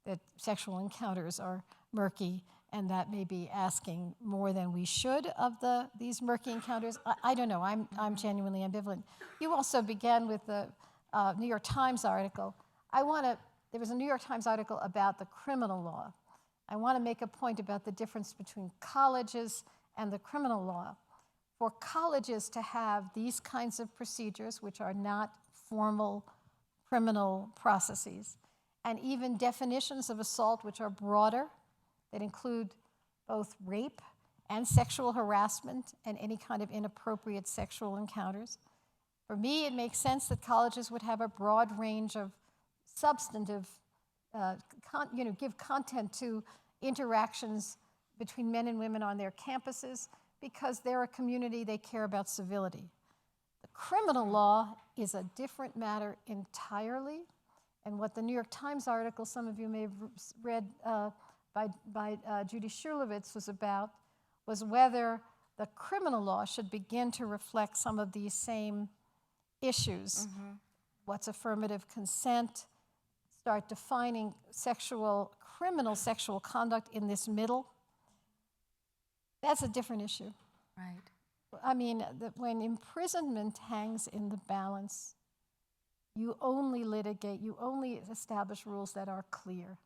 that sexual encounters are murky, and that may be asking more than we should of these murky encounters. I don't know. I'm genuinely ambivalent. You also began with the New York Times article. There was a New York Times article about the criminal law. I want to make a point about the difference between colleges and the criminal law. For colleges to have these kinds of procedures, which are not formal criminal processes, and even definitions of assault which are broader, that include both rape and sexual harassment and any kind of inappropriate sexual encounters. For me, it makes sense that colleges would have a broad range of substantive, give content to interactions between men and women on their campuses, because they're a community, they care about civility. The criminal law is a different matter entirely, and what the New York Times article, some of you may have read, by Judy Shulevitz was whether the criminal law should begin to reflect some of these same issues. What's affirmative consent? Start defining criminal sexual conduct in this middle. That's a different issue. Right. I mean, when imprisonment hangs in the balance, you only litigate, you only establish rules that are clear.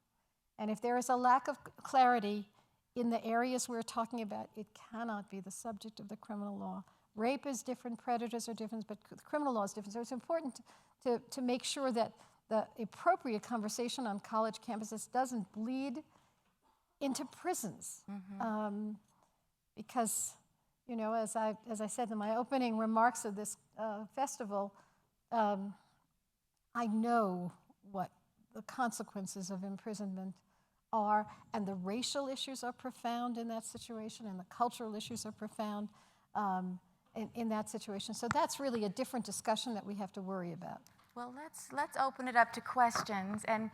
And if there is a lack of clarity in the areas we're talking about, it cannot be the subject of the criminal law. Rape is different, predators are different, but the criminal law is different. So it's important to make sure that the appropriate conversation on college campuses doesn't bleed into prisons. Because, as I said in my opening remarks of this festival, I know what the consequences of imprisonment are, and the racial issues are profound in that situation, and the cultural issues are profound in that situation. So that's really a different discussion that we have to worry about. Well, let's open it up to questions. And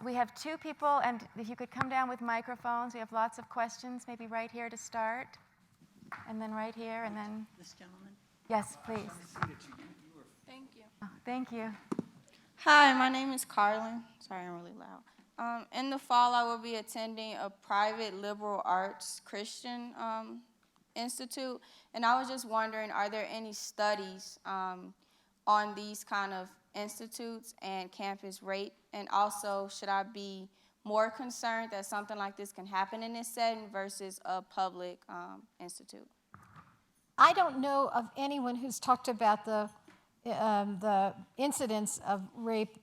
we have two people, and if you could come down with microphones, we have lots of questions, maybe right here to start, and then right here, and then... This gentleman. Yes, please. Thank you. Oh, thank you. Hi, my name is Carlin. Sorry, I'm really loud. In the fall, I will be attending a private liberal arts Christian institute, and I was just wondering, are there any studies on these kind of institutes and campus rape? And also, should I be more concerned that something like this can happen in this setting versus a public institute? I don't know of anyone who's talked about the incidence of rape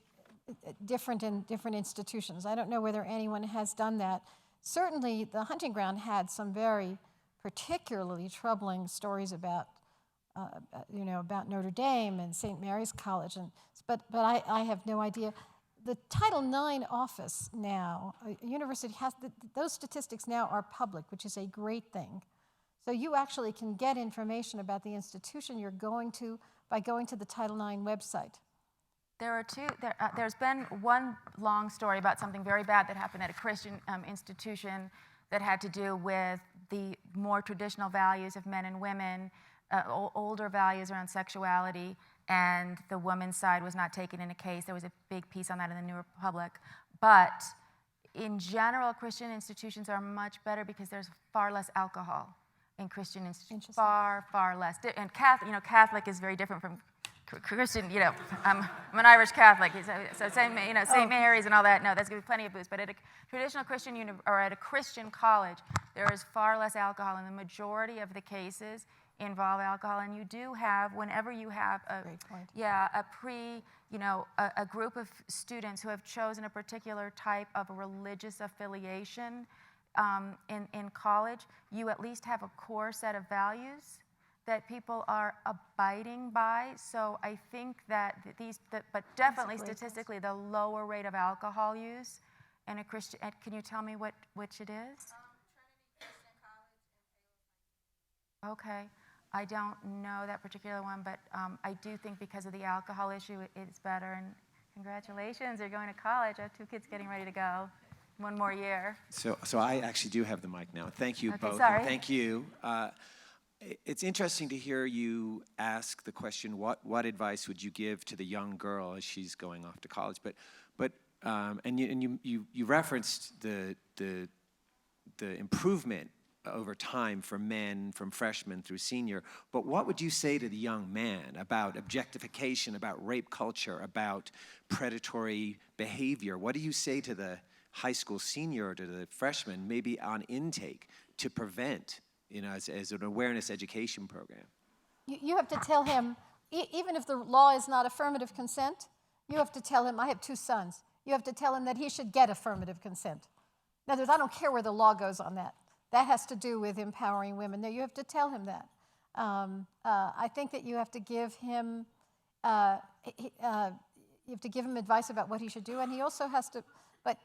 different in different institutions. I don't know whether anyone has done that. Certainly, the Hunting Ground had some very particularly troubling stories about Notre Dame and St. Mary's College, but I have no idea. The Title IX office now, university has, those statistics now are public, which is a great thing. So you actually can get information about the institution you're going to by going to the Title IX website. There's been one long story about something very bad that happened at a Christian institution that had to do with the more traditional values of men and women, older values around sexuality, and the woman's side was not taken in a case. There was a big piece on that in the New Republic. But in general, Christian institutions are much better because there's far less alcohol in Christian institutions. Far, far less. And Catholic is very different from Christian, I'm an Irish Catholic, so same, St. Mary's and all that. No, that's going to be plenty of booze. But at a traditional Christian or at a Christian college, there is far less alcohol, and the majority of the cases involve alcohol. And you do have, whenever you have a group of students who have chosen a particular type of religious affiliation in college, you at least have a core set of values that people are abiding by. So I think that but definitely statistically, the lower rate of alcohol use in a Christian, can you tell me which it is? Trinity Christian College. Okay, I don't know that particular one, but I do think because of the alcohol issue, it's better. And congratulations, you're going to college. I have 2 kids getting ready to go. 1 more year. So I actually do have the mic now. Thank you both. Sorry. Thank you. It's interesting to hear you ask the question, what advice would you give to the young girl as she's going off to college? But you referenced the improvement over time for men from freshman through senior. But what would you say to the young man about objectification, about rape culture, about predatory behavior? What do you say to the high school senior or to the freshman, maybe on intake, to prevent? As an awareness education program. You have to tell him, even if the law is not affirmative consent, you have to tell him, I have 2 sons, you have to tell him that he should get affirmative consent. In other words, I don't care where the law goes on that. That has to do with empowering women. No, you have to tell him that. I think that you have to give him, advice about what he should do, and he also has to, but,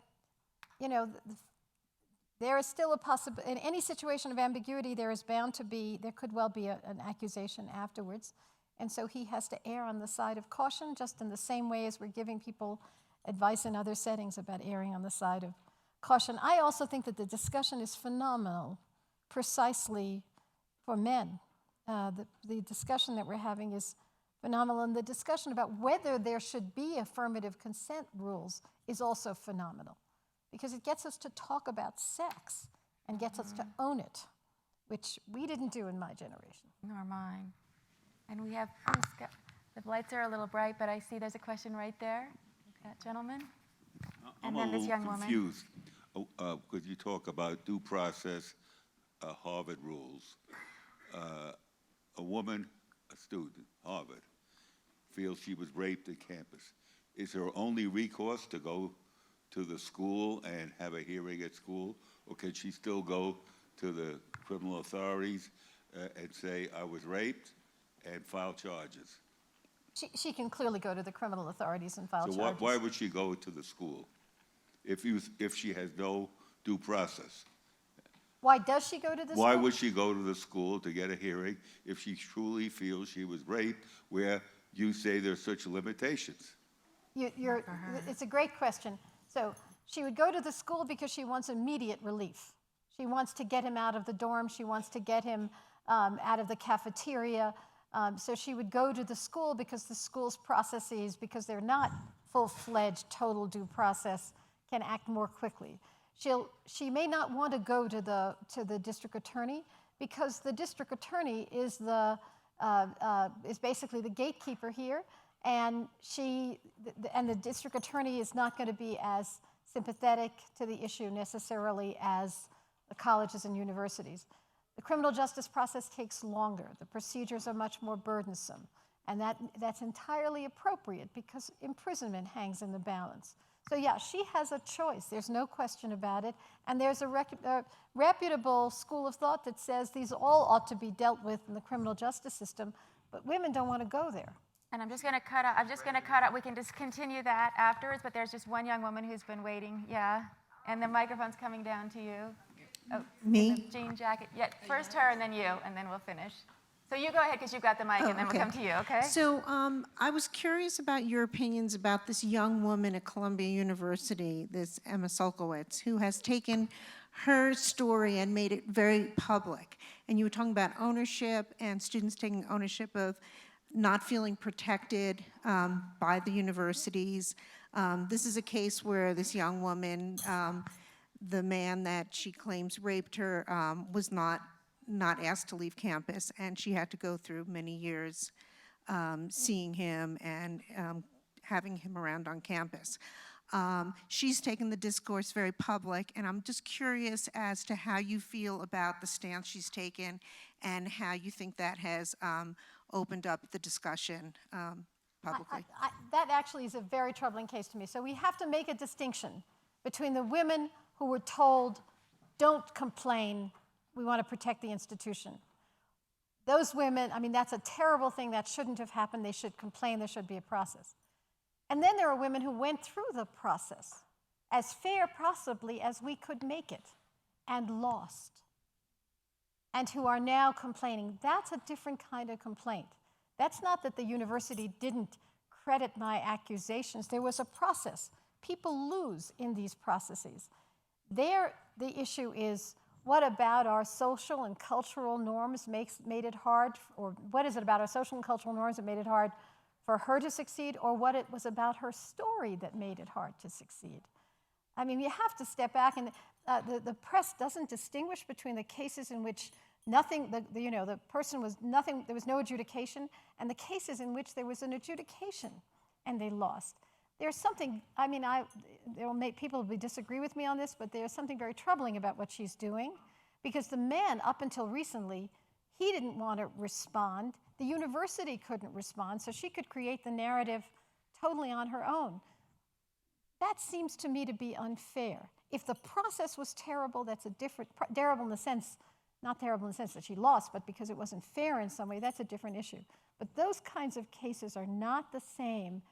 there is still a possibility, in any situation of ambiguity, there could well be an accusation afterwards. And so he has to err on the side of caution, just in the same way as we're giving people advice in other settings about erring on the side of caution. I also think that the discussion is phenomenal, precisely for men. The discussion that we're having is phenomenal, and the discussion about whether there should be affirmative consent rules is also phenomenal, because it gets us to talk about sex and gets us to own it, which we didn't do in my generation. Nor mine. And we have, the lights are a little bright, but I see there's a question right there. That gentleman. And then this young woman. I'm a little confused, because you talk about due process, Harvard rules. A woman, a student, Harvard, feels she was raped at campus. Is her only recourse to go to the school and have a hearing at school, or can she still go to the criminal authorities and say, I was raped, and file charges? She can clearly go to the criminal authorities and file charges. So why would she go to the school if she has no due process? Why does she go to the school? Why would she go to the school to get a hearing if she truly feels she was raped, where you say there's such limitations? It's a great question. So she would go to the school because she wants immediate relief. She wants to get him out of the dorm. She wants to get him out of the cafeteria. So she would go to the school because the school's processes, because they're not full-fledged, total due process, can act more quickly. She may not want to go to the district attorney because the district attorney is basically the gatekeeper here. And the district attorney is not going to be as sympathetic to the issue necessarily as the colleges and universities. The criminal justice process takes longer. The procedures are much more burdensome. And that's entirely appropriate because imprisonment hangs in the balance. So yeah, she has a choice. There's no question about it. And there's a reputable school of thought that says these all ought to be dealt with in the criminal justice system, but women don't want to go there. And I'm just going to cut out. We can just continue that afterwards, but there's just one young woman who's been waiting. Yeah. And the microphone's coming down to you. Oh, Me? The jean jacket. Yeah, first her and then you, and then we'll finish. So you go ahead because you've got the mic, and then we'll come to you, okay? So I was curious about your opinions about this young woman at Columbia University, this Emma Solkowitz, who has taken her story and made it very public. And you were talking about ownership and students taking ownership of not feeling protected by the universities. This is a case where this young woman, the man that she claims raped her, was not asked to leave campus, and she had to go through many years seeing him and having him around on campus. She's taken the discourse very public, and I'm just curious as to how you feel about the stance she's taken and how you think that has opened up the discussion publicly. That actually is a very troubling case to me. So we have to make a distinction between the women who were told, don't complain, we want to protect the institution. Those women, I mean, that's a terrible thing. That shouldn't have happened. They should complain. There should be a process. And then there are women who went through the process as fair possibly as we could make it and lost, and who are now complaining. That's a different kind of complaint. That's not that the university didn't credit my accusations. There was a process. People lose in these processes. There, the issue is, what about our social and cultural norms made it hard, or what is it about our social and cultural norms that made it hard for her to succeed, or what it was about her story that made it hard to succeed? I mean, you have to step back, and the press doesn't distinguish between the cases in which nothing, the person was nothing, there was no adjudication, and the cases in which there was an adjudication and they lost. There's something, I mean, people will disagree with me on this, but there's something very troubling about what she's doing, because the man, up until recently, he didn't want to respond. The university couldn't respond, so she could create the narrative totally on her own. That seems to me to be unfair. If the process was terrible, that's a different, terrible in the sense, not terrible in the sense that she lost, but because it wasn't fair in some way, that's a different issue. But those kinds of cases are not the same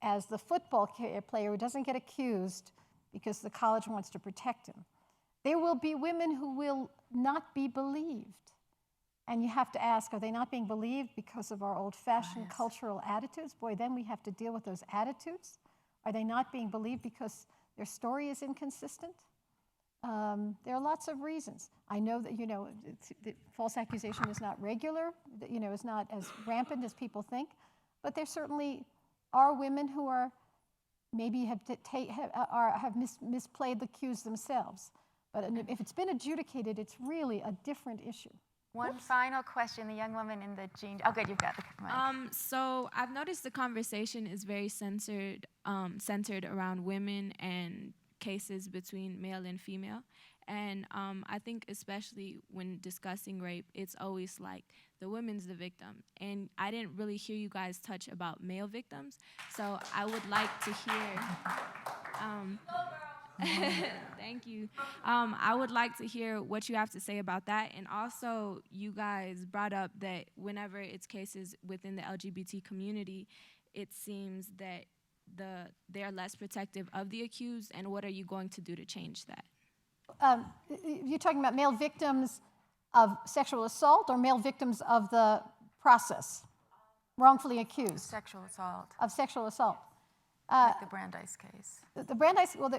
as the football player who doesn't get accused because the college wants to protect him. There will be women who will not be believed. And you have to ask, are they not being believed because of our old-fashioned cultural attitudes? Boy, then we have to deal with those attitudes. Are they not being believed because their story is inconsistent? There are lots of reasons. I know that, the false accusation is not regular, is not as rampant as people think, but there certainly are women who are maybe have misplayed the cues themselves. But if it's been adjudicated, it's really a different issue. One final question, the young woman in the jeans. Oh, good, you've got the mic. So I've noticed the conversation is very centered around women and cases between male and female. And I think especially when discussing rape, it's always like the woman's the victim. And I didn't really hear you guys touch about male victims. So I would like to hear... Thank you. I would like to hear what you have to say about that. And also, you guys brought up that whenever it's cases within the LGBT community, it seems that they're less protective of the accused. And what are you going to do to change that? You're talking about male victims of sexual assault or male victims of the process, wrongfully accused? Sexual assault. Of sexual assault. Like the Brandeis case. The Brandeis, well,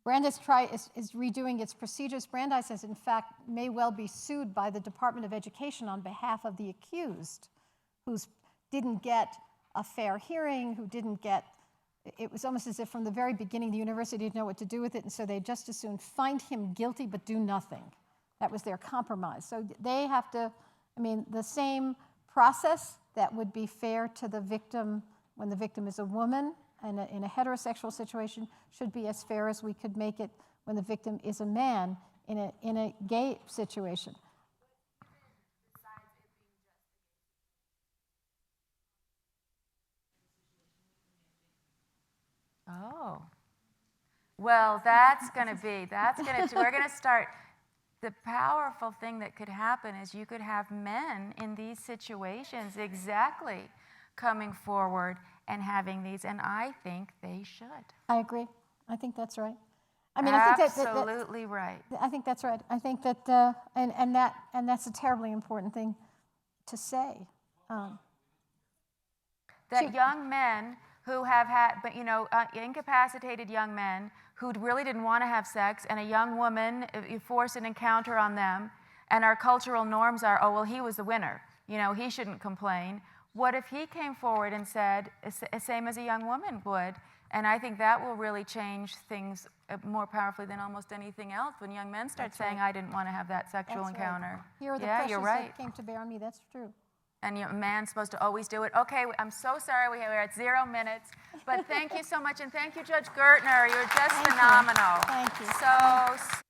Brandeis is redoing its procedures. Brandeis is, in fact, may well be sued by the Department of Education on behalf of the accused, who didn't get a fair hearing, who didn't get, it was almost as if from the very beginning the university didn't know what to do with it, and so they just as soon find him guilty but do nothing. That was their compromise. So they have to, the same process that would be fair to the victim when the victim is a woman and in a heterosexual situation should be as fair as we could make it when the victim is a man in a gay situation. Oh. Well, we're going to start. The powerful thing that could happen is you could have men in these situations exactly coming forward and having these, and I think they should. I agree. I think that's right. Absolutely right. I think that's right. I think that, and that's a terribly important thing to say. That young men who have had, incapacitated young men who really didn't want to have sex, and a young woman forced an encounter on them, and our cultural norms are, oh, well, he was the winner. You know, he shouldn't complain. What if he came forward and said, same as a young woman would? And I think that will really change things more powerfully than almost anything else when young men start saying, I didn't want to have that sexual encounter. Right. Here are the yeah, pressures you're right. that came to bear on me. That's true. And a man's supposed to always do it. Okay, I'm so sorry we're at 0 minutes, but thank you so much, and thank you, Judge Gertner. You're just phenomenal. Thank you. So